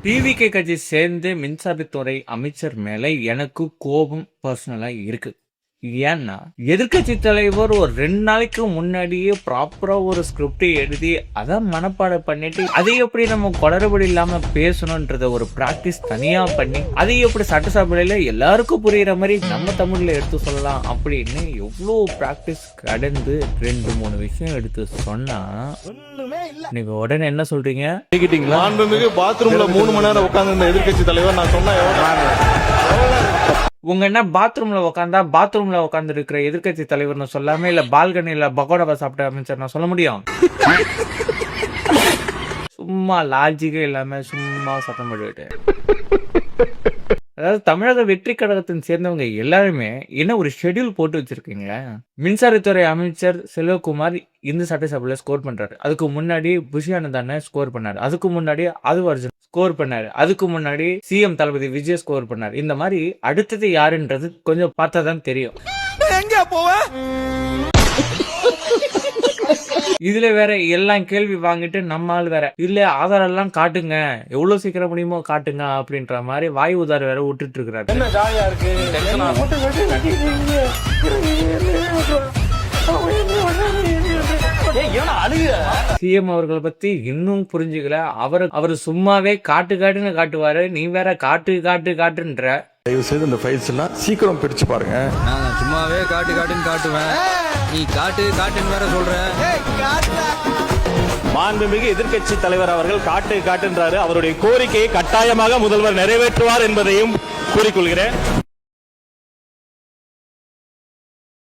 TVK கட்சி சேர்ந்து மின்சாரத்துறை அமைச்சர் மேல எனக்கு கோபம் பர்சனலா இருக்கு. ஏன்னா எதிர்க்கட்சி தலைவர் ஒரு 2 நாளைக்கு முன்னாடியே ப்ராப்பரா ஒரு ஸ்கிரிப்ட் எழுதி அதை மனப்பாடம் பண்ணிட்டு அதை எப்படி நம்ம குளறுபடி இல்லாம பேசணும்ன்றத ஒரு பிராக்டிஸ் தனியா பண்ணி அதை எப்படி சட்டசபையில எல்லாருக்கும் புரியுற மாதிரி நம்ம தமிழ்ல எடுத்து சொல்லலாம் அப்படின்னு எவ்வளோ பிராக்டிஸ் கடந்து 2-3 விஷயம் எடுத்து சொன்னா நீங்க உடனே என்ன சொல்றீங்க? மாண்புமிகு பாத்ரூம்ல 3 மணி நேரம் உட்கார்ந்து எதிர்க்கட்சி தலைவர் நான் சொன்னா உங்க என்ன பாத்ரூம்ல உட்கார்ந்து இருக்கிற எதிர்க்கட்சி தலைவர்னு சொல்லாம இல்ல பால்கனில பகோடாவை சாப்பிட்ட அமைச்சர் நான் சொல்ல முடியும்? சும்மா லாஜிக்கே இல்லாம சும்மா சத்தம் போட்டுக்கிட்டு. அதாவது தமிழக வெற்றி கழகத்தின் சேர்ந்தவங்க எல்லாருமே என்ன ஒரு ஷெட்யூல் போட்டு வச்சிருக்கீங்க. மின்சாரத்துறை அமைச்சர் செல்வகுமார் இந்த சட்டசபையில ஸ்கோர் பண்றாரு. அதுக்கு முன்னாடி புஷியானந்த் அண்ணன் ஸ்கோர் பண்ணாரு. அதுக்கு முன்னாடி அதுவர்ஜுன் ஸ்கோர் பண்ணாரு. அதுக்கு முன்னாடி சிஎம் தளபதி விஜய் ஸ்கோர் பண்ணாரு. இந்த மாதிரி அடுத்தது யாருன்றது கொஞ்சம் பார்த்தா தான் தெரியும். இதுல வேற எல்லாம் கேள்வி வாங்கிட்டு நம்மால் வேற இல்ல ஆதாரம் எல்லாம் காட்டுங்க, எவ்வளவு சீக்கிரம் முடியுமோ காட்டுங்க அப்படின்ற மாதிரி வாய் உதார வேற விட்டுட்டு இருக்கிறாரு. என்ன ஜாலியா இருக்கு. சிஎம் அவர்களை பத்தி இன்னும் புரிஞ்சுக்கல. அவரு சும்மாவே காட்டுன்னு காட்டுவாரு. நீ வேற காட்டுன்ற. தயவு செய்து இந்த ஃபைல்ஸ் எல்லாம் சீக்கிரம் பிரிச்சு பாருங்க. நான் சும்மாவே காட்டுன்னு காட்டுவேன். நீ காட்டுன்னு வேற சொல்ற. மாண்புமிகு எதிர்க்கட்சி தலைவர் அவர்கள் காட்டுன்றாரு. அவருடைய கோரிக்கையை கட்டாயமாக முதல்வர் நிறைவேற்றுவார் என்பதையும் கூறிக்கொள்கிறேன்.